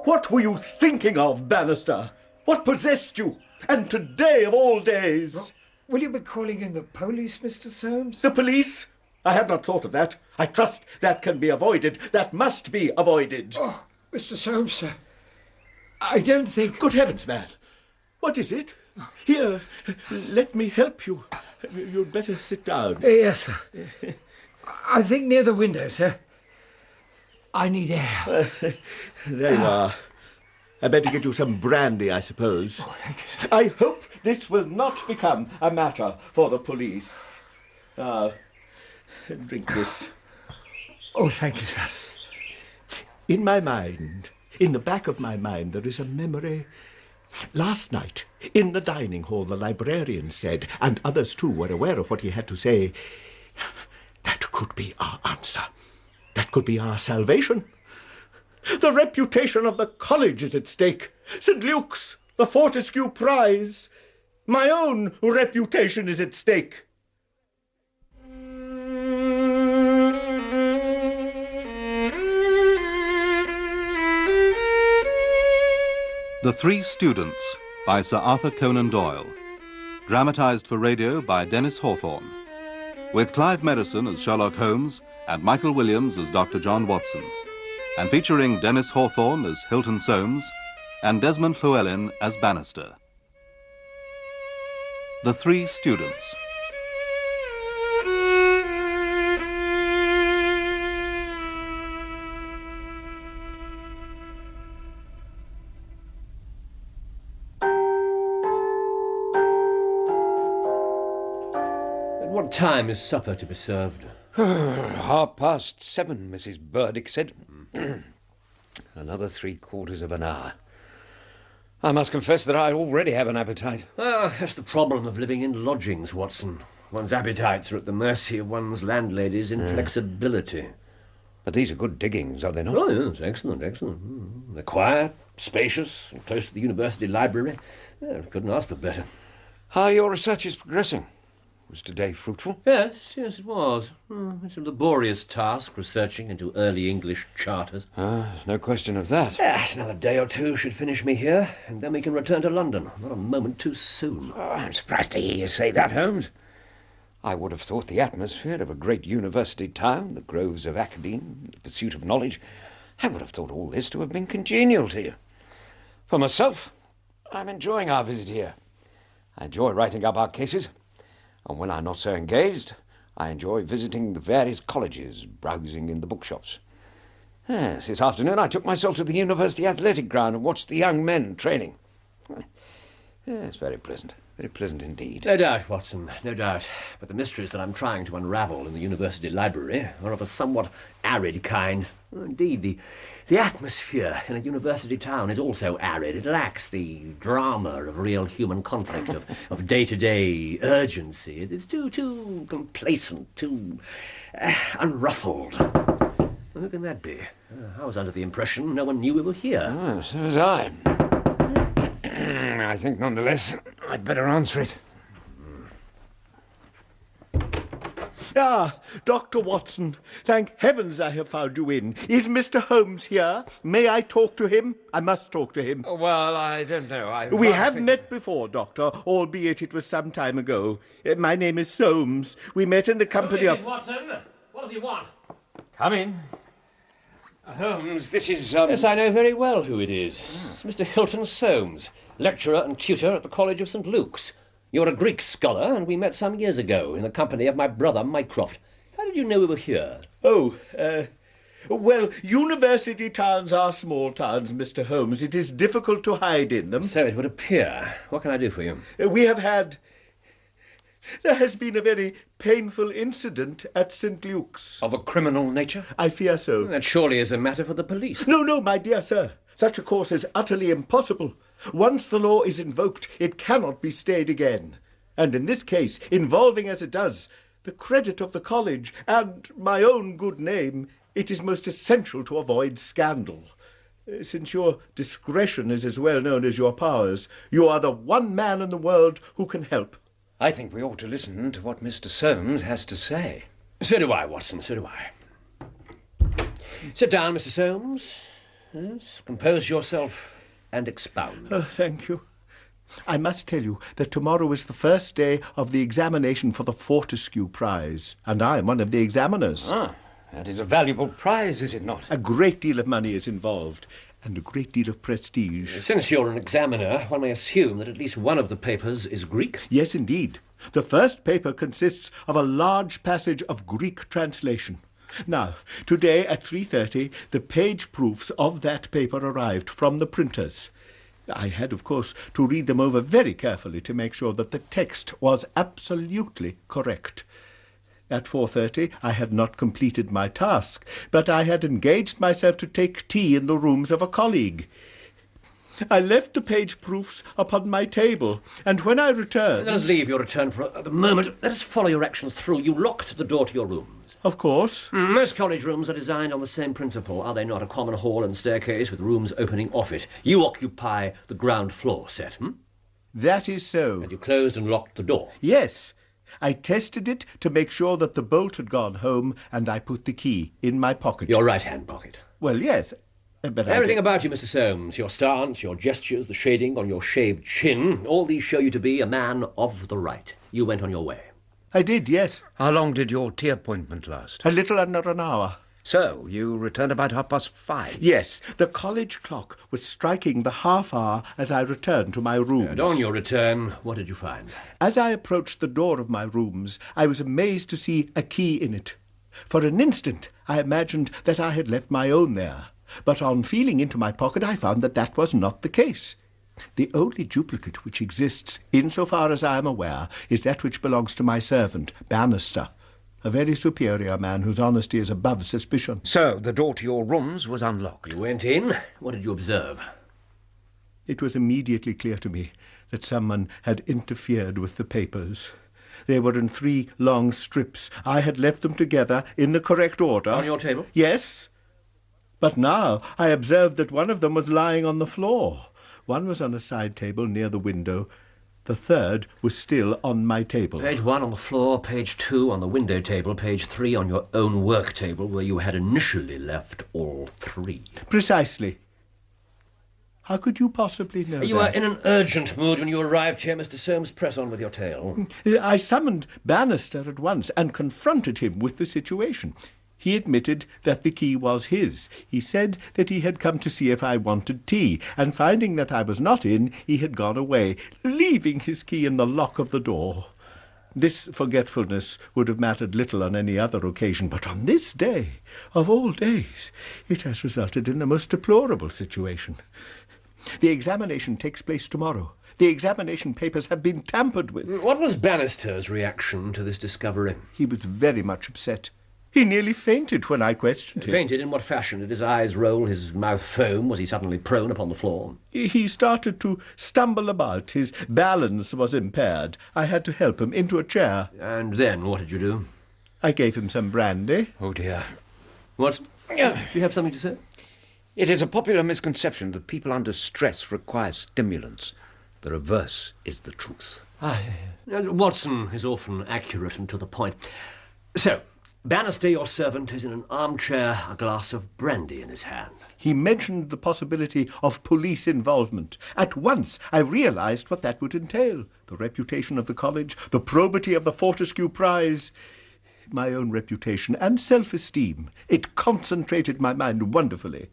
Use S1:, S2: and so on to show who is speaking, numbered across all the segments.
S1: What were you thinking of, Bannister? What possessed you? And today of all days?
S2: Well, will you be calling in the police, Mr. Soames?
S1: The police? I had not thought of that. I trust that can be avoided. That must be avoided.
S2: Oh, Mr. Soames, sir. I don't think...
S1: Good heavens, man. What is it? Here, let me help you. You'd better sit down.
S2: Yes, sir. I think near the window, sir. I need air.
S1: There you are. I better get you some brandy, I suppose.
S2: Oh, thank you, sir.
S1: I hope this will not become a matter for the police. Drink this.
S2: Oh, thank you, sir.
S1: In my mind, in the back of my mind, there is a memory. Last night, in the dining hall, the librarian said, and others too were aware of what he had to say, that could be our answer. That could be our salvation. The reputation of the college is at stake. St. Luke's, the Fortescue Prize. My own reputation is at stake.
S3: The Three Students by Sir Arthur Conan Doyle. Dramatised for radio by Dennis Hawthorne. With Clive Merrison as Sherlock Holmes and Michael Williams as Dr. John Watson. And featuring Dennis Hawthorne as Hilton Soames and Desmond Llewellyn as Bannister. The Three Students.
S4: At what time is supper to be served?
S5: 7:30, Mrs. Burdick said. Another 3/4 of an hour. I must confess that I already have an appetite.
S4: That's the problem of living in lodgings, Watson. One's appetites are at the mercy of one's landlady's inflexibility.
S5: But these are good diggings, are they not?
S4: Oh, yes, excellent, excellent. They're quiet, spacious, and close to the university library. Couldn't ask for better.
S5: How your research is progressing. Was today fruitful?
S4: Yes, it was. It's a laborious task, researching into early English charters.
S5: No question of that.
S4: Yes, another day or two should finish me here, and then we can return to London. Not a moment too soon.
S5: Oh, I'm surprised to hear you say that, Holmes. I would have thought the atmosphere of a great university town, the groves of academe, the pursuit of knowledge, I would have thought all this to have been congenial to you. For myself, I'm enjoying our visit here. I enjoy writing up our cases. And when I'm not so engaged, I enjoy visiting the various colleges, browsing in the bookshops. Yes, this afternoon I took myself to the university athletic ground and watched the young men training. Yes, very pleasant indeed.
S4: No doubt, Watson, no doubt. But the mysteries that I'm trying to unravel in the university library are of a somewhat arid kind. Indeed, the atmosphere in a university town is also arid. It lacks the drama of real human conflict, of day-to-day urgency. It's too complacent, too unruffled. Who can that be? I was under the impression no one knew we were here.
S5: So was I. I think, nonetheless, I'd better answer it.
S1: Dr. Watson, thank heavens I have found you in. Is Mr. Holmes here? May I talk to him? I must talk to him.
S5: Well, I don't know.
S1: We have met before, Doctor, albeit it was some time ago. My name is Soames. We met in the company of...
S4: Watson? What does he want?
S5: Come in. Holmes, this is...
S4: Yes, I know very well who it is. It's Mr. Hilton Soames, lecturer and tutor at the College of St. Luke's. You're a Greek scholar, and we met some years ago in the company of my brother Mycroft. How did you know we were here?
S1: Well, university towns are small towns, Mr. Holmes. It is difficult to hide in them.
S4: So it would appear. What can I do for you?
S1: There has been a very painful incident at St. Luke's.
S5: Of a criminal nature?
S1: I fear so.
S4: That surely is a matter for the police.
S1: No, my dear sir. Such a course is utterly impossible. Once the law is invoked, it cannot be stayed again. And in this case, involving as it does the credit of the college and my own good name, it is most essential to avoid scandal. Since your discretion is as well known as your powers, you are the one man in the world who can help.
S5: I think we ought to listen to what Mr. Soames has to say.
S4: So do I, Watson, so do I. Sit down, Mr. Soames. Yes, compose yourself and expound.
S1: Oh, thank you. I must tell you that tomorrow is the first day of the examination for the Fortescue Prize, and I am one of the examiners.
S5: Ah, that is a valuable prize, is it not?
S1: A great deal of money is involved, and a great deal of prestige.
S4: Since you're an examiner, one may assume that at least one of the papers is Greek.
S1: Yes, indeed. The first paper consists of a large passage of Greek translation. Now, today at 3:30, the page proofs of that paper arrived from the printers. I had, of course, to read them over very carefully to make sure that the text was absolutely correct. At 4:30, I had not completed my task, but I had engaged myself to take tea in the rooms of a colleague. I left the page proofs upon my table, and when I returned...
S4: Let us leave your return for the moment. Let us follow your actions through. You locked the door to your rooms.
S1: Of course.
S4: Most college rooms are designed on the same principle, are they not? A common hall and staircase with rooms opening off it. You occupy the ground floor set,
S1: That is so.
S4: And you closed and locked the door.
S1: Yes. I tested it to make sure that the bolt had gone home, and I put the key in my pocket.
S4: Your right-hand pocket.
S1: Well, yes, but
S4: Everything about you, Mr. Soames, your stance, your gestures, the shading on your shaved chin, all these show you to be a man of the right. You went on your way.
S1: I did, yes.
S5: How long did your tea appointment last?
S1: A little under an hour.
S5: So, you returned about 5:30?
S1: Yes, the college clock was striking the half hour as I returned to my rooms.
S4: And on your return, what did you find?
S1: As I approached the door of my rooms, I was amazed to see a key in it. For an instant, I imagined that I had left my own there, but on feeling into my pocket, I found that that was not the case. The only duplicate which exists, insofar as I am aware, is that which belongs to my servant, Bannister, a very superior man whose honesty is above suspicion.
S5: So, the door to your rooms was unlocked?
S4: You went in. What did you observe?
S1: It was immediately clear to me that someone had interfered with the papers. They were in 3 long strips. I had left them together in the correct order.
S4: On your table?
S1: Yes. But now I observed that one of them was lying on the floor. One was on a side table near the window. The third was still on my table.
S4: Page 1 on the floor, page 2 on the window table, page 3 on your own work table, where you had initially left all 3.
S1: Precisely. How could you possibly know
S4: You
S1: that?
S4: were in an urgent mood when you arrived here, Mr. Soames. Press on with your tale.
S1: I summoned Bannister at once and confronted him with the situation. He admitted that the key was his. He said that he had come to see if I wanted tea, and finding that I was not in, he had gone away, leaving his key in the lock of the door. This forgetfulness would have mattered little on any other occasion, but on this day, of all days, it has resulted in a most deplorable situation. The examination takes place tomorrow. The examination papers have been tampered with.
S4: What was Bannister's reaction to this discovery?
S1: He was very much upset. He nearly fainted when I questioned him.
S4: Fainted in what fashion? Did his eyes roll, his mouth foam? Was he suddenly prone upon the floor?
S1: He started to stumble about. His balance was impaired. I had to help him into a chair.
S4: And then what did you do?
S1: I gave him some brandy.
S5: Oh, dear.
S4: What? Do you have something to say?
S5: It is a popular misconception that people under stress require stimulants. The reverse is the truth.
S4: Watson is often accurate and to the point. So, Bannister, your servant, is in an armchair, a glass of brandy in his hand.
S1: He mentioned the possibility of police involvement. At once I realized what that would entail. The reputation of the college, the probity of the Fortescue Prize, my own reputation and self-esteem. It concentrated my mind wonderfully.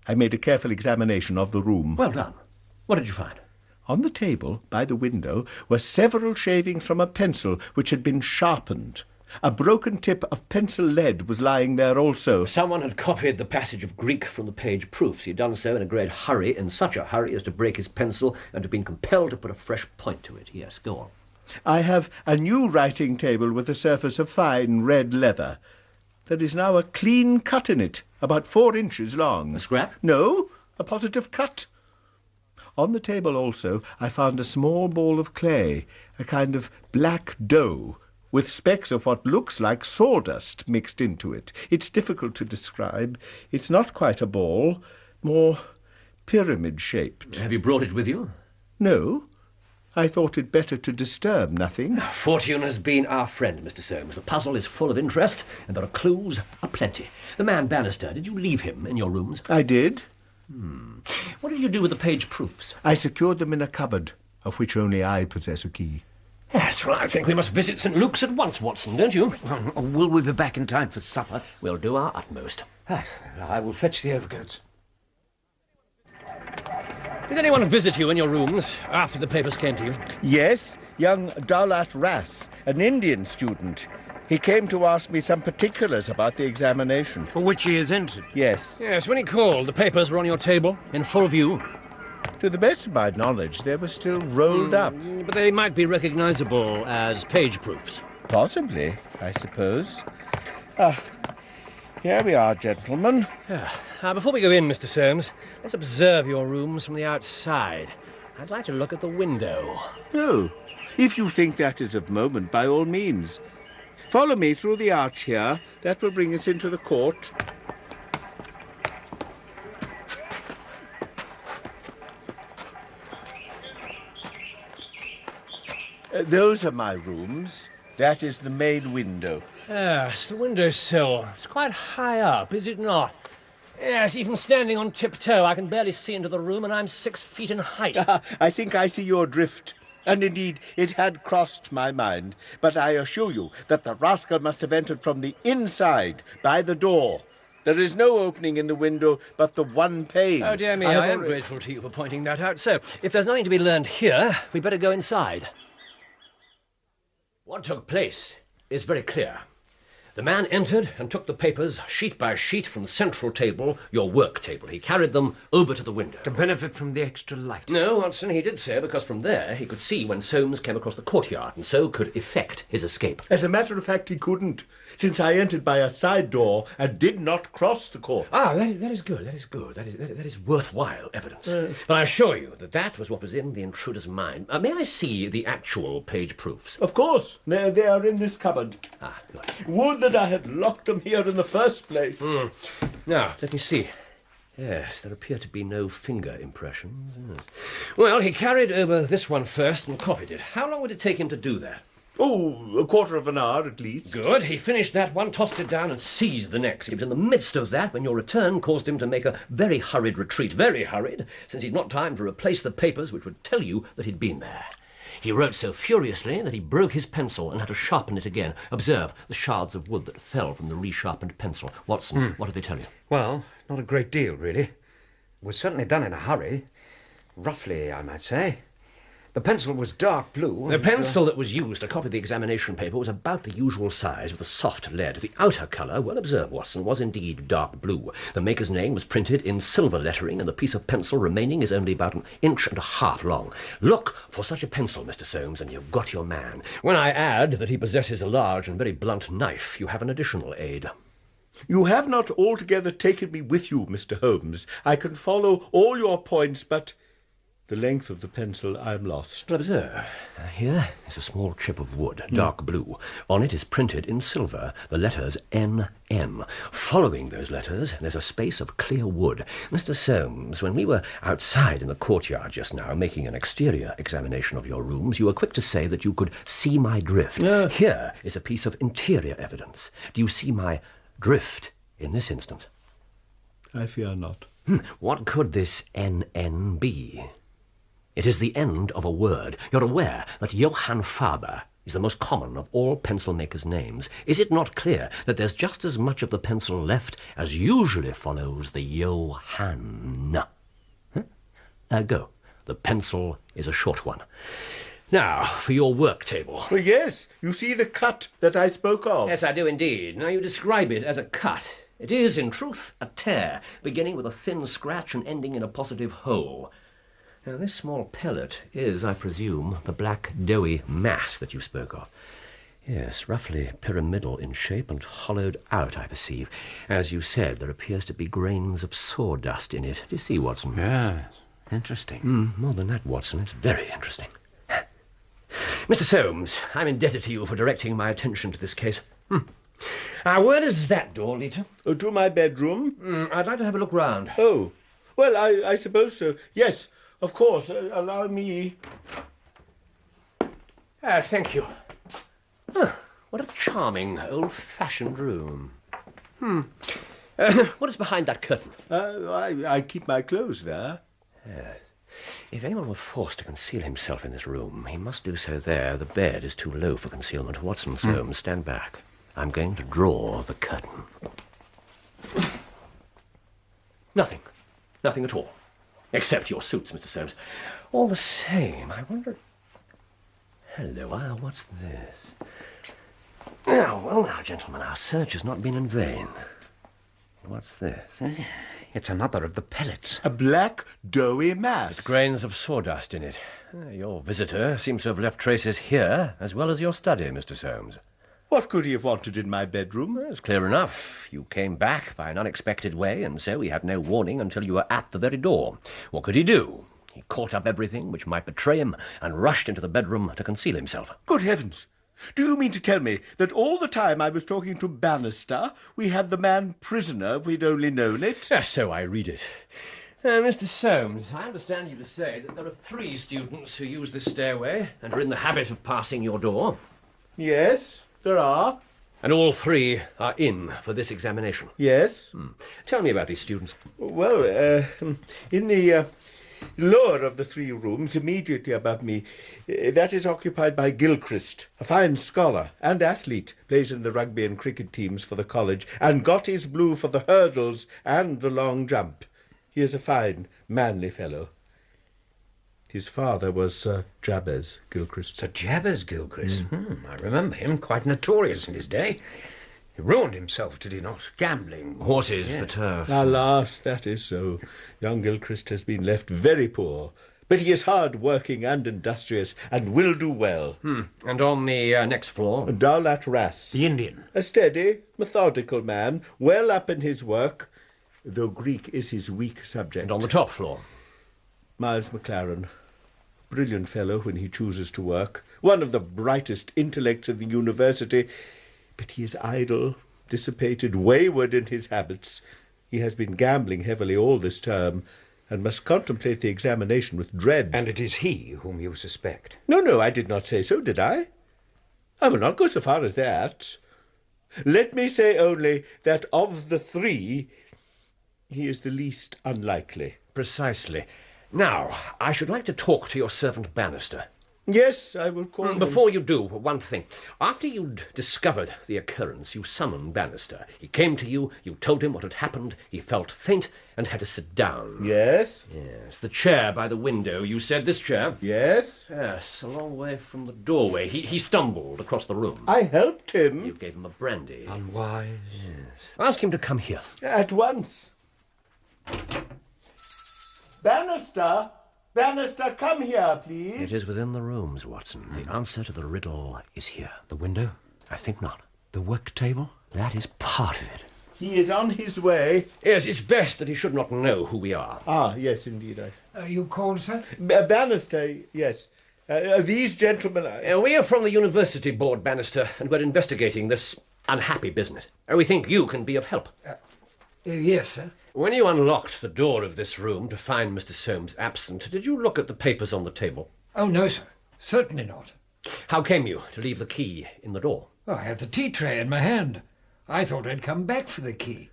S1: I made a careful examination of the room.
S4: Well done. What did you find?
S1: On the table, by the window, were several shavings from a pencil which had been sharpened. A broken tip of pencil lead was lying there also.
S4: Someone had copied the passage of Greek from the page proofs. He had done so in a great hurry, in such a hurry as to break his pencil and have been compelled to put a fresh point to it. Yes, go on.
S1: I have a new writing table with a surface of fine red leather. There is now a clean cut in it, about 4 inches long.
S4: A scrap?
S1: No, a positive cut. On the table also I found a small ball of clay, a kind of black dough, with specks of what looks like sawdust mixed into it. It's difficult to describe. It's not quite a ball, more pyramid-shaped.
S4: Have you brought it with you?
S1: No, I thought it better to disturb nothing.
S4: Fortune has been our friend, Mr. Soames. The puzzle is full of interest, and there are clues aplenty. The man Bannister, did you leave him in your rooms?
S1: I did.
S4: What did you do with the page proofs?
S1: I secured them in a cupboard, of which only I possess a key.
S4: Yes, well, I think we must visit St. Luke's at once, Watson, don't you?
S5: Will we be back in time for supper?
S4: We'll do our utmost.
S5: Right, I will fetch the overcoats.
S4: Did anyone visit you in your rooms after the papers came to you?
S1: Yes, young Daulat Ras, an Indian student. He came to ask me some particulars about the examination.
S5: For which he is entered?
S1: Yes.
S4: Yes, when he called, the papers were on your table, in full view.
S1: To the best of my knowledge, they were still rolled up.
S4: But they might be recognizable as page proofs.
S1: Possibly, I suppose. Here we are, gentlemen.
S4: Before we go in, Mr. Soames, let's observe your rooms from the outside. I'd like to look at the window.
S1: Oh, if you think that is of moment, by all means. Follow me through the arch here. That will bring us into the court. Those are my rooms. That is the main window.
S4: Yes, the windowsill. It's quite high up, is it not? Yes, even standing on tiptoe, I can barely see into the room, and I'm 6 feet in height.
S1: I think I see your drift. And indeed, it had crossed my mind. But I assure you that the rascal must have entered from the inside, by the door. There is no opening in the window but the one pane.
S4: Oh, dear me, I am grateful to you for pointing that out. So, if there's nothing to be learned here, we'd better go inside. What took place is very clear. The man entered and took the papers sheet by sheet from the central table, your work table. He carried them over to the window.
S5: To benefit from the extra light?
S4: No, Watson, he did so because from there he could see when Soames came across the courtyard and so could effect his escape.
S1: As a matter of fact, he couldn't, since I entered by a side door and did not cross the court.
S4: That is good. That is worthwhile evidence. But I assure you that was what was in the intruder's mind. May I see the actual page proofs?
S1: Of course. They are in this cupboard.
S4: Good.
S1: Would that I had locked them here in the first place.
S4: Now, let me see. Yes, there appear to be no finger impressions. Yes. Well, he carried over this one first and copied it. How long would it take him to do that?
S1: Oh, a quarter of an hour at least.
S4: Good. He finished that one, tossed it down, and seized the next. He was in the midst of that when your return caused him to make a very hurried retreat. Very hurried, since he'd not time to replace the papers which would tell you that he'd been there. He wrote so furiously that he broke his pencil and had to sharpen it again. Observe the shards of wood that fell from the resharpened pencil. Watson, what did they tell you?
S5: Well, not a great deal, really. It was certainly done in a hurry. Roughly, I might say. The pencil was dark blue.
S4: The pencil that was used to copy the examination paper was about the usual size with a soft lead. The outer colour, well observed, Watson, was indeed dark blue. The maker's name was printed in silver lettering, and the piece of pencil remaining is only about 1.5 inches long. Look for such a pencil, Mr. Soames, and you've got your man. When I add that he possesses a large and very blunt knife, you have an additional aid.
S1: You have not altogether taken me with you, Mr. Holmes. I can follow all your points, but the length of the pencil, I'm lost.
S4: Well, observe. Here is a small chip of wood, dark blue. On it is printed in silver the letters N.N. Following those letters, there's a space of clear wood. Mr. Soames, when we were outside in the courtyard just now, making an exterior examination of your rooms, you were quick to say that you could see my drift. Here is a piece of interior evidence. Do you see my drift in this instance?
S1: I fear not.
S4: What could this N.N. be? It is the end of a word. You're aware that Johann Faber is the most common of all pencil makers' names. Is it not clear that there's just as much of the pencil left as usually follows the Johann? Ergo, the pencil is a short one. Now, for your work table.
S1: Well, yes, you see the cut that I spoke of.
S4: Yes, I do indeed. Now, you describe it as a cut. It is, in truth, a tear, beginning with a thin scratch and ending in a positive hole. Now, this small pellet is, I presume, the black doughy mass that you spoke of. Yes, roughly pyramidal in shape and hollowed out, I perceive. As you said, there appears to be grains of sawdust in it. Do you see, Watson?
S5: Yes, interesting.
S4: More than that, Watson, it's very interesting. Mr. Soames, I'm indebted to you for directing my attention to this case. Now, where does that door lead to?
S1: To my bedroom?
S4: I'd like to have a look round.
S1: Oh, well, I suppose so. Yes, of course. Allow me.
S4: Thank you. What a charming, old-fashioned room. What is behind that curtain?
S1: I keep my clothes there.
S4: Yes. If anyone were forced to conceal himself in this room, he must do so there. The bed is too low for concealment. Watson, Soames, stand back. I'm going to draw the curtain. Nothing. Nothing at all. Except your suits, Mr. Soames. All the same, I wonder... Hello, what's this? Well now, gentlemen, our search has not been in vain. What's this?
S5: It's another of the pellets.
S1: A black, doughy mass.
S4: With grains of sawdust in it. Your visitor seems to have left traces here, as well as your study, Mr. Soames.
S1: What could he have wanted in my bedroom?
S4: It's clear enough. You came back by an unexpected way, and so he had no warning until you were at the very door. What could he do? He caught up everything which might betray him and rushed into the bedroom to conceal himself.
S1: Good heavens! Do you mean to tell me that all the time I was talking to Bannister, we had the man prisoner if we'd only known it?
S4: Yes, so I read it. Mr. Soames, I understand you to say that there are 3 students who use this stairway and are in the habit of passing your door.
S1: Yes, there are.
S4: And all 3 are in for this examination.
S1: Yes.
S4: Tell me about these students.
S1: Well, in the lower of the 3 rooms, immediately above me, that is occupied by Gilchrist, a fine scholar and athlete, plays in the rugby and cricket teams for the college, and got his blue for the hurdles and the long jump. He is a fine, manly fellow. His father was Sir Jabez Gilchrist.
S5: Sir Jabez Gilchrist? I remember him, quite notorious in his day. He ruined himself, did he not? Gambling.
S4: Horses, the turf.
S1: Alas, that is so. Young Gilchrist has been left very poor, but he is hard-working and industrious, and will do well.
S4: And on the next floor?
S1: Daulat Ras.
S5: The Indian.
S1: A steady, methodical man, well up in his work, though Greek is his weak subject.
S4: And on the top floor?
S1: Miles McLaren. Brilliant fellow when he chooses to work. One of the brightest intellects in the university, but he is idle, dissipated, wayward in his habits. He has been gambling heavily all this term, and must contemplate the examination with dread.
S5: And it is he whom you suspect?
S1: No, I did not say so, did I? I will not go so far as that. Let me say only that of the 3, he is the least unlikely.
S4: Precisely. Now, I should like to talk to your servant Bannister.
S1: Yes, I will call him.
S4: Before you do, one thing. After you'd discovered the occurrence, you summoned Bannister. He came to you, you told him what had happened, he felt faint and had to sit down.
S1: Yes?
S4: Yes, the chair by the window, you said this chair?
S1: Yes?
S4: Yes, a long way from the doorway. He stumbled across the room.
S1: I helped him.
S4: You gave him a brandy.
S5: Unwise.
S4: Yes. Ask him to come here.
S1: At once. Bannister! Bannister, come here, please.
S4: It is within the rooms, Watson. The answer to the riddle is here.
S5: The window?
S4: I think not.
S5: The work table?
S4: That is part of it.
S1: He is on his way.
S4: Yes, it's best that he should not know who we are.
S1: Ah, yes, indeed.
S2: You called, sir?
S1: Bannister, yes. These gentlemen...
S4: We are from the University Board, Bannister, and we're investigating this unhappy business. We think you can be of help.
S2: Yes, sir.
S4: When you unlocked the door of this room to find Mr. Soames absent, did you look at the papers on the table?
S2: Oh, no, sir. Certainly not.
S4: How came you to leave the key in the door?
S2: Oh, I had the tea tray in my hand. I thought I'd come back for the key.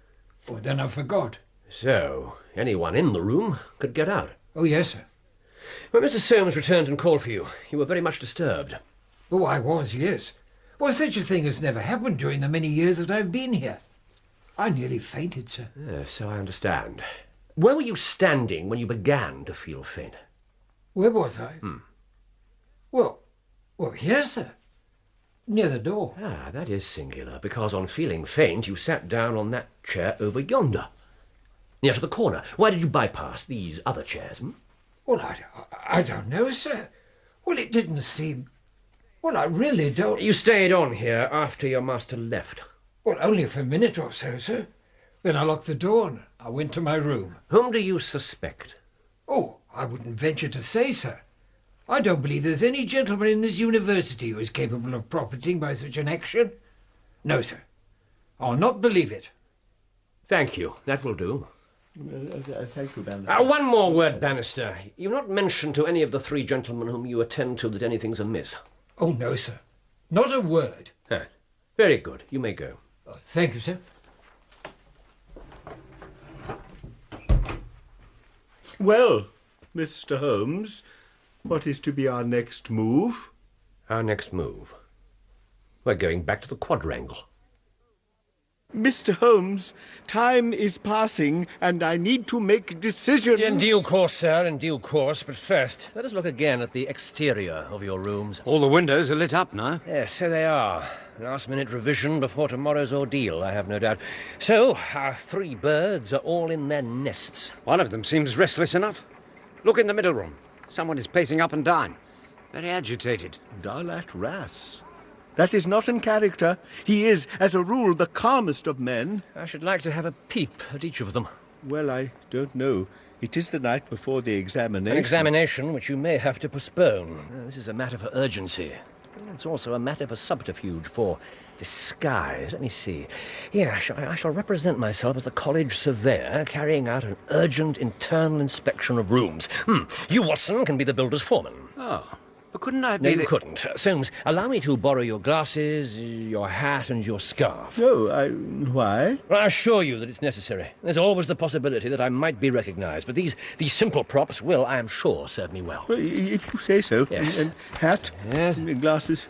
S2: Oh, then I forgot.
S4: So, anyone in the room could get out?
S2: Oh, yes, sir.
S4: When Mr. Soames returned and called for you, you were very much disturbed.
S2: Oh, I was, yes. Well, such a thing has never happened during the many years that I've been here. I nearly fainted, sir.
S4: Yes, so I understand. Where were you standing when you began to feel faint?
S2: Where was I? Well, here, sir. Near the door.
S4: Ah, that is singular, because on feeling faint, you sat down on that chair over yonder, near to the corner. Why did you bypass these other chairs?
S2: Well, I don't know, sir. Well, it didn't seem... Well, I really don't...
S4: You stayed on here after your master left.
S2: Well, only for a minute or so, sir. Then I locked the door and I went to my room.
S4: Whom do you suspect?
S2: Oh, I wouldn't venture to say, sir. I don't believe there's any gentleman in this university who is capable of profiting by such an action. No, sir. I'll not believe it.
S4: Thank you. That will do.
S1: Thank you, Bannister.
S4: One more word, Bannister. You've not mentioned to any of the 3 gentlemen whom you attend to that anything's amiss.
S2: Oh, no, sir. Not a word.
S4: Very good. You may go.
S2: Thank you, sir.
S1: Well, Mr. Holmes, what is to be our next move?
S4: Our next move? We're going back to the quadrangle.
S1: Mr. Holmes, time is passing, and I need to make decisions.
S4: In due course, sir, in due course. But first, let us look again at the exterior of your rooms.
S5: All the windows are lit up now.
S4: Yes, so they are. Last-minute revision before tomorrow's ordeal, I have no doubt. So, our 3 birds are all in their nests.
S5: One of them seems restless enough. Look in the middle room. Someone is pacing up and down. Very agitated.
S1: Darlat Rass. That is not in character. He is, as a rule, the calmest of men.
S4: I should like to have a peep at each of them.
S1: Well, I don't know. It is the night before the examination.
S4: An examination which you may have to postpone. This is a matter for urgency. It's also a matter for subterfuge, for disguise. Let me see. Here, I shall represent myself as the college surveyor carrying out an urgent internal inspection of rooms. You, Watson, can be the builder's foreman.
S5: Oh, but couldn't I be
S4: No, you couldn't. Soames, allow me to borrow your glasses, your hat and your scarf.
S1: No, why?
S4: Well, I assure you that it's necessary. There's always the possibility that I might be recognised, but these simple props will, I am sure, serve me well.
S1: Well, if you say so.
S4: Yes.
S1: And hat,
S4: Yes.
S1: glasses,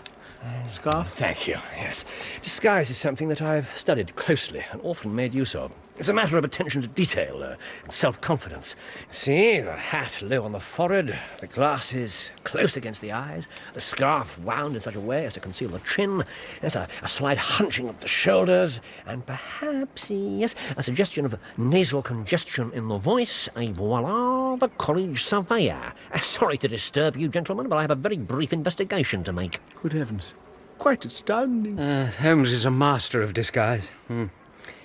S1: scarf.
S4: Thank you, yes. Disguise is something that I've studied closely and often made use of. It's a matter of attention to detail and self-confidence. See, the hat low on the forehead, the glasses close against the eyes, the scarf wound in such a way as to conceal the chin, there's a slight hunching of the shoulders, and perhaps, yes, a suggestion of nasal congestion in the voice, and voila, the college surveyor. Sorry to disturb you, gentlemen, but I have a very brief investigation to make.
S1: Good heavens. Quite astounding.
S5: Holmes is a master of disguise.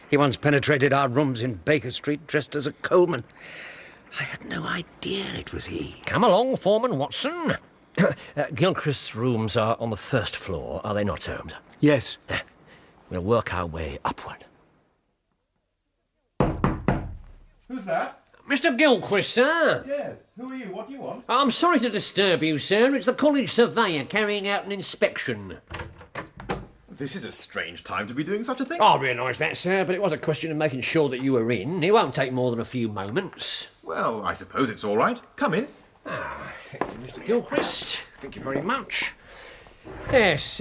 S5: He once penetrated our rooms in Baker Street dressed as a coalman. I had no idea it was he.
S4: Come along, Foreman Watson. Gilchrist's rooms are on the first floor, are they not, Soames?
S1: Yes.
S4: We'll work our way upward.
S1: Who's that?
S4: Mr. Gilchrist, sir.
S1: Yes. Who are you? What do you want?
S4: I'm sorry to disturb you, sir. It's the college surveyor carrying out an inspection.
S6: This is a strange time to be doing such a thing.
S4: I realise that, sir, but it was a question of making sure that you were in. It won't take more than a few moments.
S6: Well, I suppose it's all right. Come in.
S4: Thank you, Mr. Gilchrist. Thank you very much. Yes,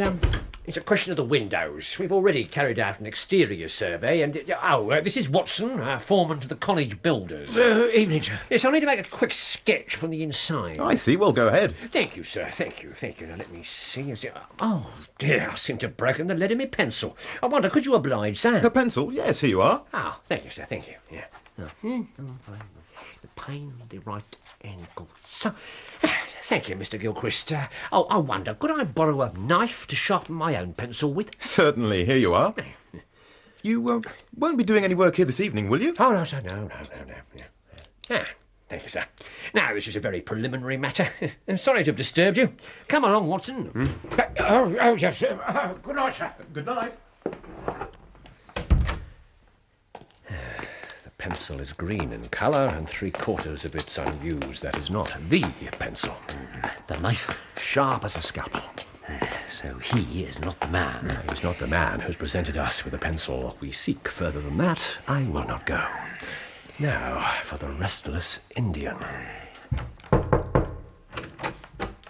S4: it's a question of the windows. We've already carried out an exterior survey, and... this is Watson, foreman to the college builders.
S5: Evening, sir.
S4: Yes, I need to make a quick sketch from the inside.
S6: I see. Well, go ahead.
S4: Thank you, sir. Thank you. Now, let me see. Oh, dear, I seem to have broken the lead in my pencil. I wonder, could you oblige, sir?
S6: A pencil? Yes, here you are.
S4: Oh, thank you, sir. Thank you. Yeah. The plane, the right angle. So, thank you, Mr. Gilchrist. I wonder, could I borrow a knife to sharpen my own pencil with?
S6: Certainly. Here you are. You won't be doing any work here this evening, will you?
S4: Oh, no, sir. No. Yeah. Thank you, sir. Now, this is a very preliminary matter. I'm sorry to have disturbed you. Come along, Watson.
S5: Oh, yes, sir. Good night, sir.
S6: Good night.
S4: The pencil is green in colour and 3/4 of it's unused. That is not the pencil.
S5: The knife.
S4: Sharp as a scalpel.
S5: So he is not the man.
S4: He's not the man who's presented us with a pencil we seek. Further than that, I will not go. Now, for the restless Indian.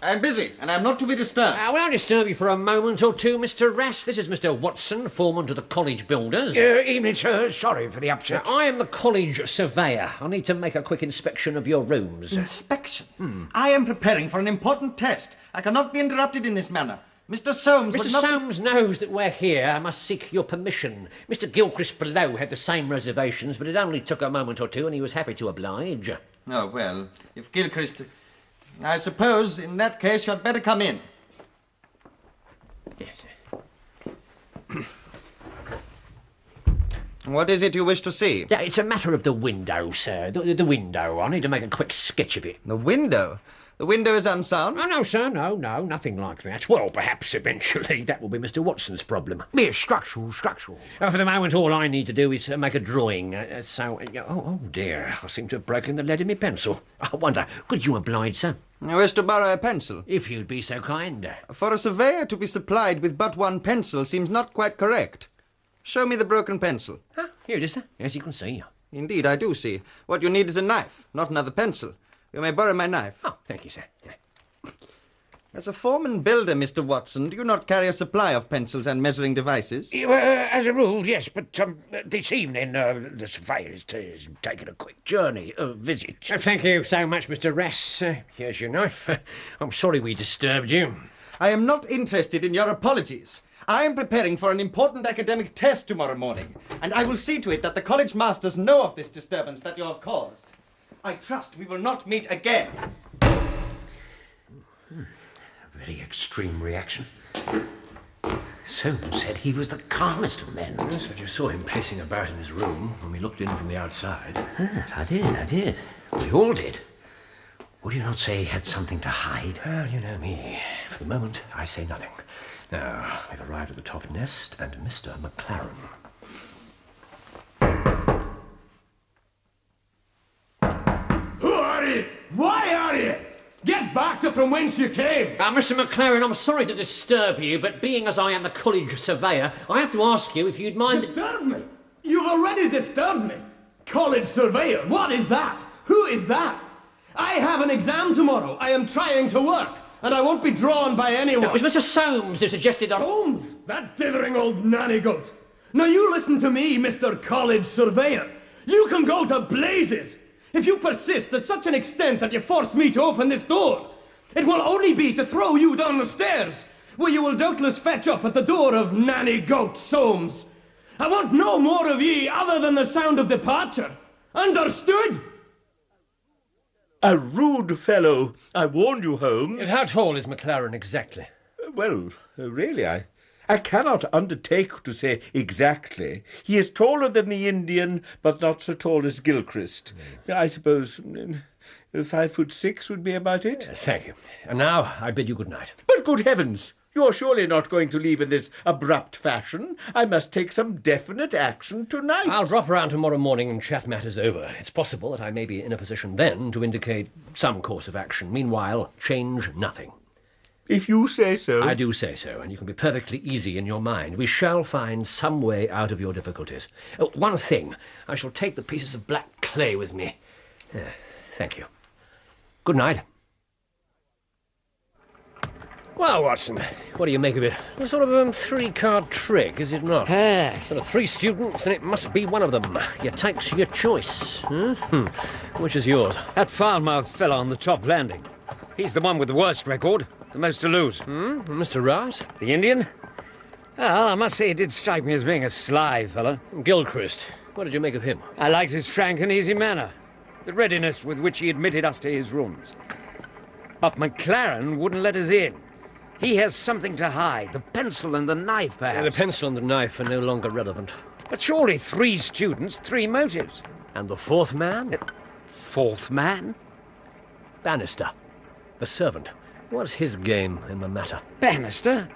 S7: I'm busy, and I'm not to be disturbed.
S4: Will I disturb you for a moment or two, Mr. Rass? This is Mr. Watson, foreman to the college builders.
S5: Evening, sir. Sorry for the upset.
S4: I am the college surveyor. I need to make a quick inspection of your rooms.
S7: Inspection? I am preparing for an important test. I cannot be interrupted in this manner. Mr. Soames would
S4: Mr.
S7: not...
S4: Soames knows that we're here. I must seek your permission. Mr. Gilchrist below had the same reservations, but it only took a moment or two, and he was happy to oblige.
S7: Oh, well, if Gilchrist... I suppose, in that case, you had better come in.
S4: Yes.
S7: What is it you wish to see?
S4: Yeah, it's a matter of the window, sir. The window. I need to make a quick sketch of it.
S7: The window? The window is unsound?
S4: Oh, no, sir, no, nothing like that. Well, perhaps eventually that will be Mr. Watson's problem.
S5: Mere structural.
S4: For the moment, all I need to do is make a drawing. Oh, dear, I seem to have broken the lead in my pencil. I wonder, could you oblige, sir?
S7: You wish to borrow a pencil?
S4: If you'd be so kind.
S7: For a surveyor to be supplied with but one pencil seems not quite correct. Show me the broken pencil.
S4: Here it is, sir. As you can see.
S7: Indeed, I do see. What you need is a knife, not another pencil. You may borrow my knife.
S4: Oh, thank you, sir. Yeah.
S7: As a foreman builder, Mr. Watson, do you not carry a supply of pencils and measuring devices?
S5: As a rule, yes, but this evening the surveyor is taking a quick journey, visit.
S4: Thank you so much, Mr. Ress. Here's your knife. I'm sorry we disturbed you.
S7: I am not interested in your apologies. I am preparing for an important academic test tomorrow morning, and I will see to it that the college masters know of this disturbance that you have caused. I trust we will not meet again.
S5: Very extreme reaction. Soames said he was the calmest of men.
S4: Yes, but you saw him pacing about in his room when we looked in from the outside.
S5: I did. We all did. Would you not say he had something to hide?
S4: Well, you know me. For the moment, I say nothing. Now, we've arrived at the top nest and Mr. McLaren.
S8: Who are you? Why are you? Get back to from whence you came!
S4: Mr. McLaren, I'm sorry to disturb you, but being as I am the college surveyor, I have to ask you if you'd mind...
S8: Disturb me? You've already disturbed me. College surveyor, what is that? Who is that? I have an exam tomorrow. I am trying to work, and I won't be drawn by anyone.
S4: It was Mr. Soames who suggested that...
S8: Soames? That dithering old nanny goat. Now you listen to me, Mr. College Surveyor. You can go to blazes. If you persist to such an extent that you force me to open this door, it will only be to throw you down the stairs, where you will doubtless fetch up at the door of nanny goat Soames. I want no more of ye other than the sound of departure. Understood?
S1: A rude fellow. I warned you, Holmes.
S4: How tall is McLaren exactly?
S1: Well, really, I cannot undertake to say exactly. He is taller than the Indian, but not so tall as Gilchrist. I suppose 5'6" would be about it.
S4: Thank you. And now I bid you good night.
S1: But good heavens! You're surely not going to leave in this abrupt fashion. I must take some definite action tonight.
S4: I'll drop round tomorrow morning and chat matters over. It's possible that I may be in a position then to indicate some course of action. Meanwhile, change nothing.
S1: If you say so.
S4: I do say so, and you can be perfectly easy in your mind. We shall find some way out of your difficulties. Oh, one thing. I shall take the pieces of black clay with me. Thank you. Good night. Well, Watson, what do you make of it? A sort of three-card trick, is it not? Sort of 3 students, and it must be one of them. You takes your choice. Which is yours?
S5: That foul-mouthed fellow on the top landing. He's the one with the worst record, the most to lose.
S4: Mr. Ross?
S5: The Indian? Well, I must say it did strike me as being a sly fellow.
S4: Gilchrist. What did you make of him?
S5: I liked his frank and easy manner, the readiness with which he admitted us to his rooms. But McLaren wouldn't let us in. He has something to hide, the pencil and the knife, perhaps.
S4: The pencil and the knife are no longer relevant.
S5: But surely 3 students, 3 motives.
S4: And the 4th man?
S5: 4th man?
S4: Bannister, the servant. What's his game in the matter?
S5: Bannister?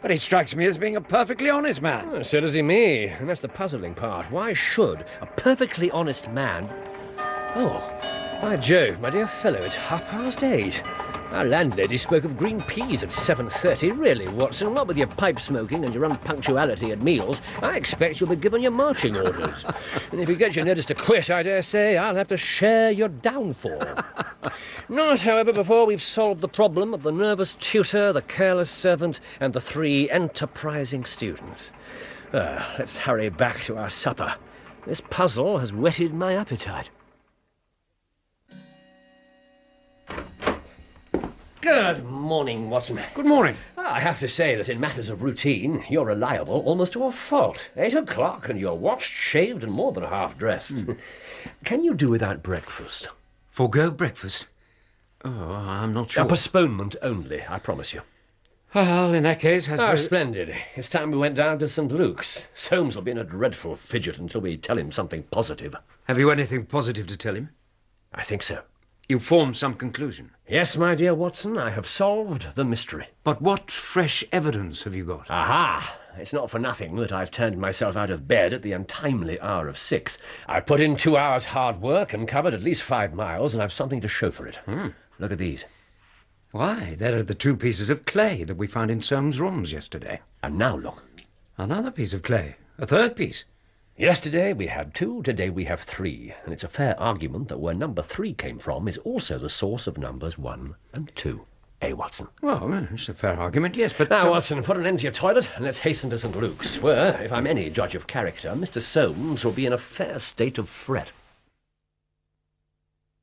S5: But he strikes me as being a perfectly honest man.
S4: So does he me, and that's the puzzling part. Why should a perfectly honest man... Oh, by Jove, my dear fellow, it's 8:30. Our landlady spoke of green peas at 7:30. Really, Watson, what with your pipe smoking and your unpunctuality at meals, I expect you'll be given your marching orders. And if you get your notice to quit, I dare say I'll have to share your downfall. Not, however, before we've solved the problem of the nervous tutor, the careless servant, and the 3 enterprising students. Let's hurry back to our supper. This puzzle has whetted my appetite. Good morning, Watson.
S5: Good morning.
S4: I have to say that in matters of routine, you're reliable almost to a fault. 8 o'clock and you're washed, shaved, and more than half-dressed. Can you do without breakfast?
S5: Forgo breakfast? Oh, I'm not sure.
S4: A postponement only, I promise you.
S5: Well, in that case...
S4: Splendid. It's time we went down to St. Luke's. Soames will be in a dreadful fidget until we tell him something positive.
S5: Have you anything positive to tell him?
S4: I think so.
S5: You formed some conclusion?
S4: Yes, my dear Watson, I have solved the mystery.
S5: But what fresh evidence have you got?
S4: Aha! It's not for nothing that I've turned myself out of bed at the untimely hour of 6. I've put in 2 hours' hard work and covered at least 5 miles, and I've something to show for it. Look at these.
S5: Why, there are the 2 pieces of clay that we found in Soames' rooms yesterday.
S4: And now look.
S5: Another piece of clay. A 3rd piece.
S4: Yesterday we had 2, today we have 3, and it's a fair argument that where number 3 came from is also the source of numbers 1 and 2. Eh, Watson?
S5: Well, it's a fair argument, yes, but...
S4: Now, Watson, put an end to your toilet and let's hasten to St. Luke's, where, if I'm any judge of character, Mr. Soames will be in a fair state of fret.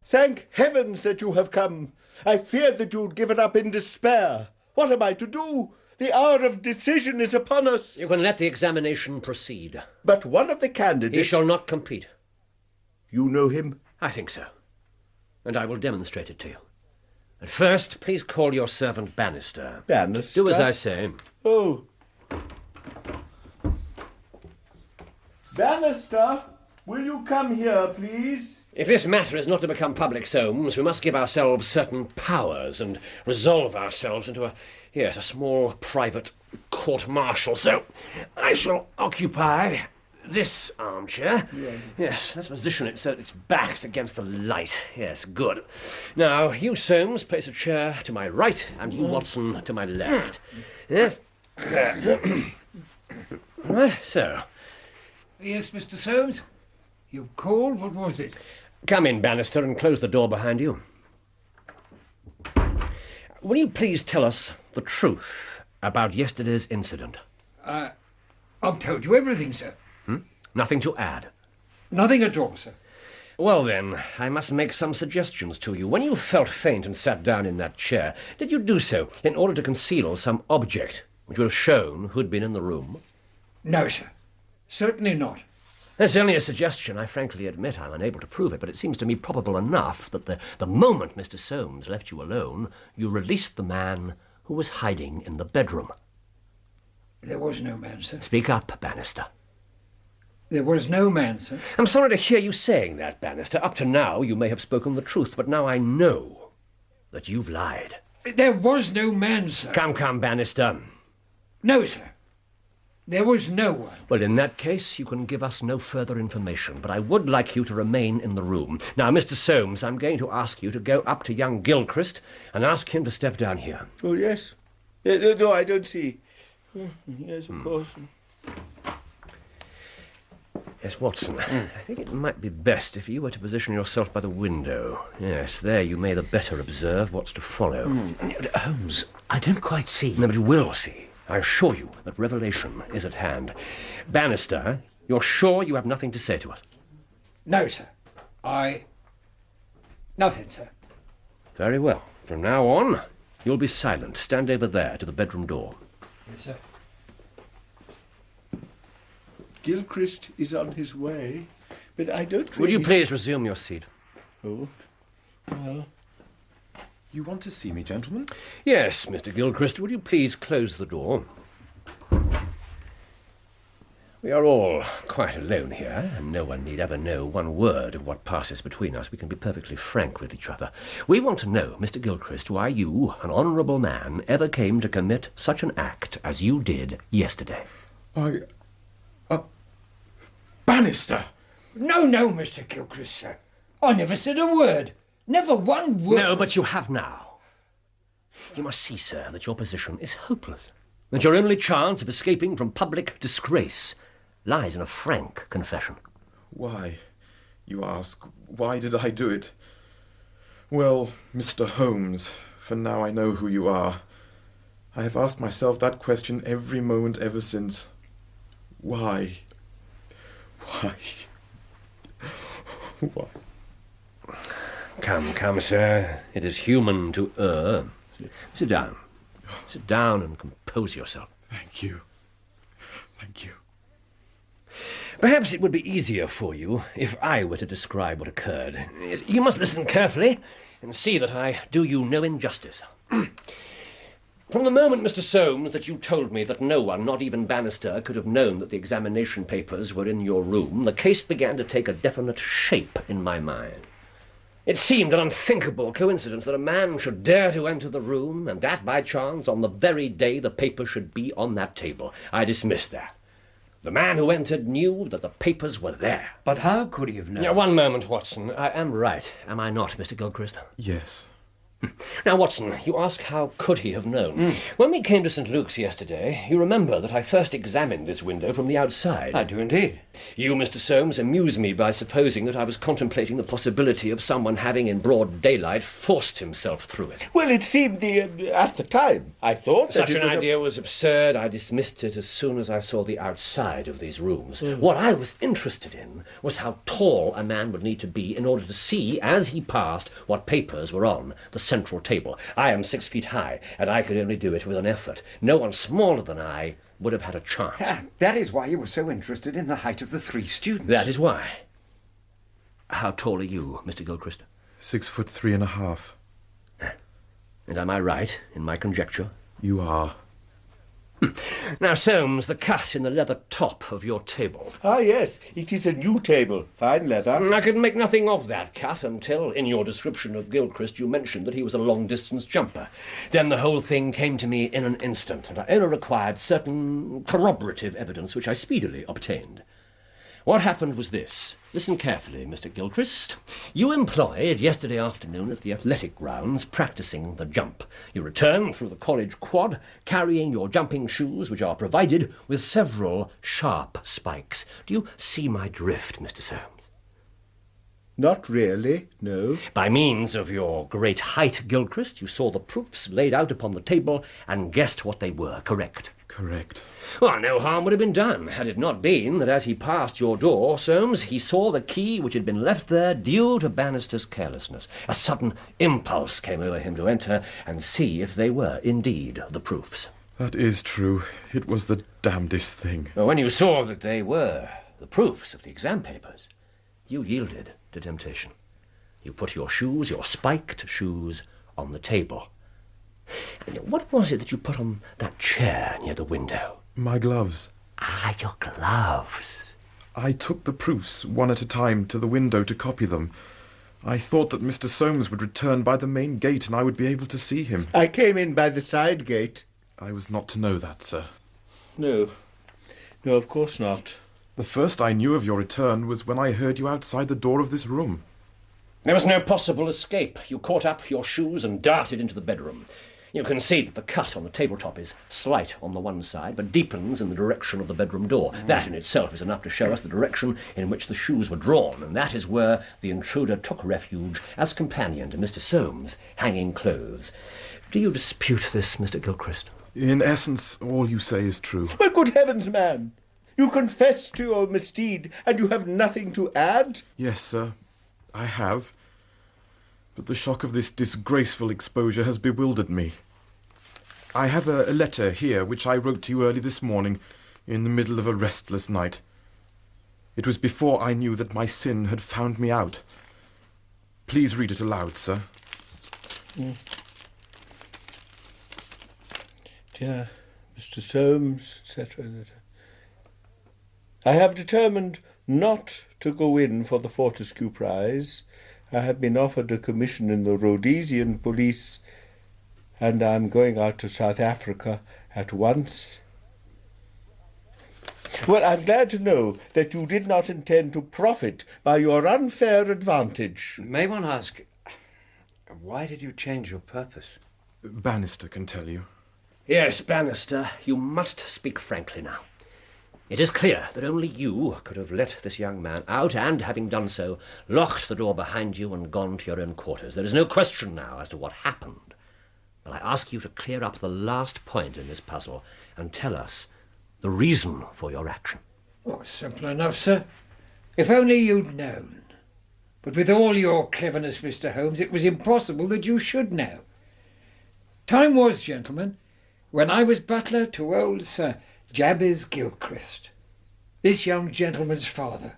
S1: Thank heavens that you have come. I feared that you'd given up in despair. What am I to do? The hour of decision is upon us.
S4: You can let the examination proceed.
S1: But one of the candidates...
S4: He shall not compete.
S1: You know him?
S4: I think so. And I will demonstrate it to you. But first, please call your servant Bannister.
S1: Bannister?
S4: Do as I say.
S1: Oh. Bannister, will you come here, please?
S4: If this matter is not to become public, Soames, we must give ourselves certain powers and resolve ourselves into a small private court-martial. So I shall occupy this armchair. Yes, let's position it so that its back's against the light. Yes, good. Now, you, Soames, place a chair to my right, and you, Watson, to my left. Yes. Right, so.
S2: Yes, Mr. Soames? You called? What was it?
S4: Come in, Bannister, and close the door behind you. Will you please tell us the truth about yesterday's incident?
S2: I've told you everything, sir.
S4: Nothing to add?
S2: Nothing at all, sir.
S4: Well, then, I must make some suggestions to you. When you felt faint and sat down in that chair, did you do so in order to conceal some object which would have shown who'd been in the room?
S2: No, sir. Certainly not.
S4: That's only a suggestion. I frankly admit I'm unable to prove it, but it seems to me probable enough that the moment Mr. Soames left you alone, you released the man who was hiding in the bedroom.
S2: There was no man, sir.
S4: Speak up, Bannister.
S2: There was no man, sir.
S4: I'm sorry to hear you saying that, Bannister. Up to now, you may have spoken the truth, but now I know that you've lied.
S2: There was no man, sir.
S4: Come, Bannister.
S2: No, sir. There was no one.
S4: Well, in that case, you can give us no further information, but I would like you to remain in the room. Now, Mr. Soames, I'm going to ask you to go up to young Gilchrist and ask him to step down here.
S1: Oh, yes. No, I don't see. Yes, of course.
S4: Yes, Watson, I think it might be best if you were to position yourself by the window. Yes, there you may the better observe what's to follow.
S5: Holmes, I don't quite see.
S4: No, but you will see. I assure you that revelation is at hand. Bannister, you're sure you have nothing to say to us?
S2: No, sir. Nothing, sir.
S4: Very well. From now on, you'll be silent. Stand over there to the bedroom door.
S2: Yes, sir.
S1: Gilchrist is on his way, but I don't think...
S4: Would you please resume your seat?
S1: Oh, well...
S6: You want to see me, gentlemen?
S4: Yes, Mr. Gilchrist, would you please close the door? We are all quite alone here, and no one need ever know one word of what passes between us. We can be perfectly frank with each other. We want to know, Mr. Gilchrist, why you, an honourable man, ever came to commit such an act as you did yesterday.
S6: Bannister!
S2: No, Mr. Gilchrist, sir. I never said a word. Never one word.
S4: No, but you have now. You must see, sir, that your position is hopeless, that your only chance of escaping from public disgrace lies in a frank confession.
S6: Why, you ask, why did I do it? Well, Mr. Holmes, for now I know who you are. I have asked myself that question every moment ever since. Why? Why? Why?
S4: Come, sir. It is human to err. Sit down. Sit down and compose yourself.
S6: Thank you. Thank you.
S4: Perhaps it would be easier for you if I were to describe what occurred. You must listen carefully and see that I do you no injustice. From the moment, Mr. Soames, that you told me that no one, not even Bannister, could have known that the examination papers were in your room, the case began to take a definite shape in my mind. It seemed an unthinkable coincidence that a man should dare to enter the room, and that by chance on the very day the paper should be on that table. I dismissed that. The man who entered knew that the papers were there.
S5: But how could he have known?
S4: Now, one moment, Watson. I am right, am I not, Mr. Gilchrist?
S6: Yes.
S4: Now, Watson, you ask how could he have known? When we came to St. Luke's yesterday, you remember that I first examined this window from the outside.
S5: I do indeed.
S4: You, Mr. Soames, amused me by supposing that I was contemplating the possibility of someone having, in broad daylight, forced himself through it.
S1: Well, it seemed at the time, I thought that
S4: Such an idea was absurd. I dismissed it as soon as I saw the outside of these rooms. What I was interested in was how tall a man would need to be in order to see, as he passed, what papers were on the central table. I am 6 feet high, and I could only do it with an effort. No one smaller than I would have had a chance.
S5: That is why you were so interested in the height of the three students.
S4: That is why. How tall are you, Mr. Gilchrist?
S6: 6'3.5".
S4: And am I right in my conjecture?
S6: You are.
S4: Now, Soames, the cut in the leather top of your table.
S1: Ah, yes, it is a new table. Fine leather.
S4: I could make nothing of that cut until, in your description of Gilchrist, you mentioned that he was a long-distance jumper. Then the whole thing came to me in an instant, and I only required certain corroborative evidence, which I speedily obtained. What happened was this. Listen carefully, Mr. Gilchrist. You employed yesterday afternoon at the athletic grounds practising the jump. You returned through the college quad carrying your jumping shoes, which are provided with several sharp spikes. Do you see my drift, Mr. Soames?
S1: Not really, no.
S4: By means of your great height, Gilchrist, you saw the proofs laid out upon the table and guessed what they were, correct?
S6: Correct.
S4: Well, no harm would have been done had it not been that as he passed your door, Soames, he saw the key which had been left there due to Bannister's carelessness. A sudden impulse came over him to enter and see if they were indeed the proofs.
S6: That is true. It was the damnedest thing.
S4: Well, when you saw that they were the proofs of the exam papers, you yielded to temptation. You put your shoes, your spiked shoes, on the table. And what was it that you put on that chair near the window?
S6: My gloves.
S4: Ah, your gloves.
S6: I took the proofs one at a time to the window to copy them. I thought that Mr. Soames would return by the main gate and I would be able to see him.
S1: I came in by the side gate.
S6: I was not to know that, sir.
S1: No. No, of course not.
S6: The first I knew of your return was when I heard you outside the door of this room.
S4: There was no possible escape. You caught up your shoes and darted into the bedroom. You can see that the cut on the tabletop is slight on the one side, but deepens in the direction of the bedroom door. That in itself is enough to show us the direction in which the shoes were drawn, and that is where the intruder took refuge as companion to Mr. Soames' hanging clothes. Do you dispute this, Mr. Gilchrist?
S6: In essence, all you say is true.
S1: Well, good heavens, man! You confess to your misdeed, and you have nothing to add?
S6: Yes, sir, I have. But the shock of this disgraceful exposure has bewildered me. I have a letter here which I wrote to you early this morning in the middle of a restless night. It was before I knew that my sin had found me out. Please read it aloud, sir.
S1: Dear Mr. Soames, etc. I have determined not to go in for the Fortescue Prize. I have been offered a commission in the Rhodesian police, and I am going out to South Africa at once. Well, I'm glad to know that you did not intend to profit by your unfair advantage.
S5: May one ask, why did you change your purpose?
S6: Bannister can tell you.
S4: Yes, Bannister, you must speak frankly now. It is clear that only you could have let this young man out and, having done so, locked the door behind you and gone to your own quarters. There is no question now as to what happened. But I ask you to clear up the last point in this puzzle and tell us the reason for your action.
S2: Oh, simple enough, sir. If only you'd known. But with all your cleverness, Mr. Holmes, it was impossible that you should know. Time was, gentlemen, when I was butler to old Sir Jabez Gilchrist, this young gentleman's father.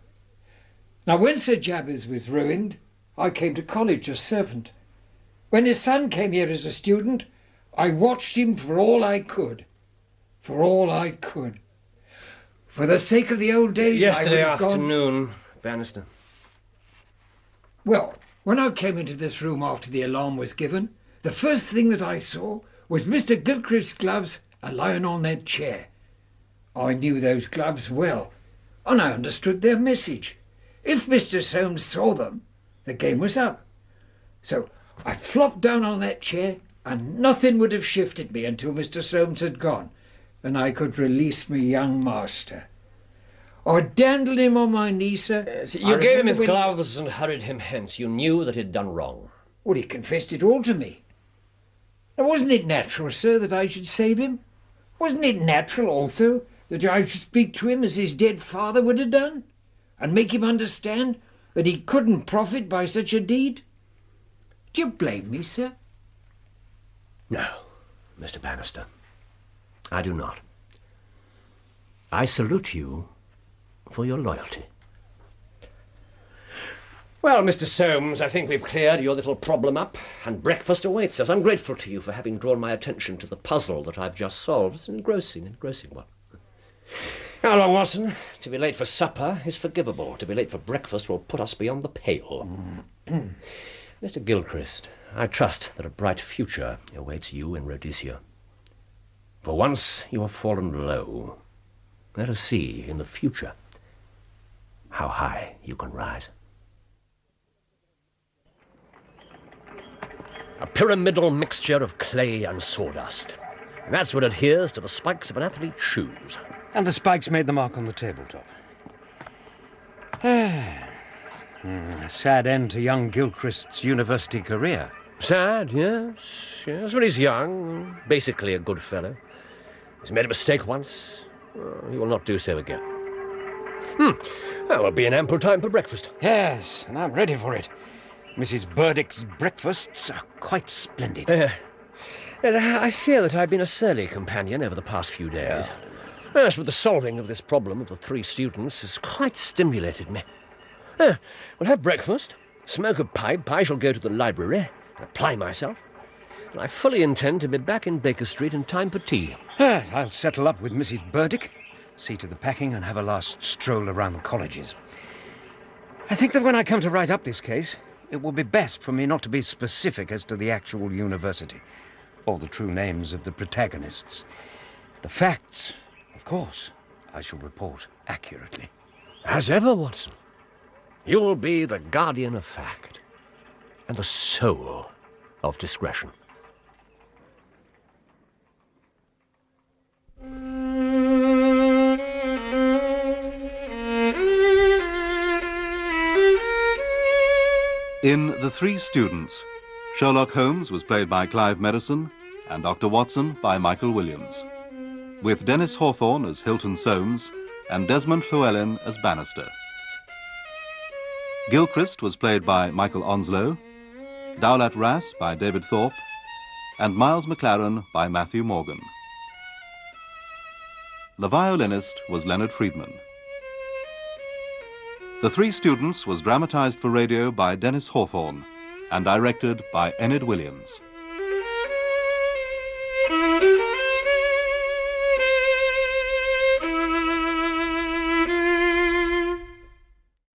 S2: Now, when Sir Jabez was ruined, I came to college as servant. When his son came here as a student, I watched him for all I could. For all I could. For the sake of the old days,
S4: Yesterday
S2: I would have
S4: afternoon, Bannister.
S2: Well, when I came into this room after the alarm was given, the first thing that I saw was Mr. Gilchrist's gloves lying on that chair. I knew those gloves well, and I understood their message. If Mr. Soames saw them, the game was up. So I flopped down on that chair, and nothing would have shifted me until Mr. Soames had gone, and I could release me young master. I dandled him on my knee, sir.
S4: You gave him his gloves and hurried him hence. You knew that he'd done wrong.
S2: Well, he confessed it all to me. Now, wasn't it natural, sir, that I should save him? Wasn't it natural, also, that I should speak to him as his dead father would have done, and make him understand that he couldn't profit by such a deed? Do you blame me, sir?
S4: No, Mr. Bannister, I do not. I salute you for your loyalty. Well, Mr. Soames, I think we've cleared your little problem up, and breakfast awaits us. I'm grateful to you for having drawn my attention to the puzzle that I've just solved. It's an engrossing one. Now, long Watson, to be late for supper is forgivable. To be late for breakfast will put us beyond the pale. Mr. Gilchrist, I trust that a bright future awaits you in Rhodesia. For once you have fallen low. Let us see in the future how high you can rise. A pyramidal mixture of clay and sawdust. That's what adheres to the spikes of an athlete's shoes.
S5: And the spikes made the mark on the tabletop. A sad end to young Gilchrist's university career.
S4: Sad, yes. When he's young, basically a good fellow. He's made a mistake once. He will not do so again. That will be in ample time for breakfast.
S5: Yes, and I'm ready for it. Mrs. Burdick's breakfasts are quite splendid.
S4: I fear that I've been a surly companion over the past few days. Yes, but the solving of this problem of the 3 students has quite stimulated me. We'll have breakfast, smoke a pipe, I shall go to the library, and apply myself. And I fully intend to be back in Baker Street in time for tea.
S5: I'll settle up with Mrs. Burdick, see to the packing, and have a last stroll around the colleges. I think that when I come to write up this case, it will be best for me not to be specific as to the actual university, or the true names of the protagonists. The facts, of course, I shall report accurately.
S4: As ever, Watson, you will be the guardian of fact, and the soul of discretion.
S3: In The 3 Students, Sherlock Holmes was played by Clive Merrison and Dr. Watson by Michael Williams, with Dennis Hawthorne as Hilton Soames and Desmond Llewellyn as Bannister. Gilchrist was played by Michael Onslow, Dowlett Rass by David Thorpe, and Miles McLaren by Matthew Morgan. The violinist was Leonard Friedman. The 3 Students was dramatized for radio by Dennis Hawthorne and directed by Enyd Williams.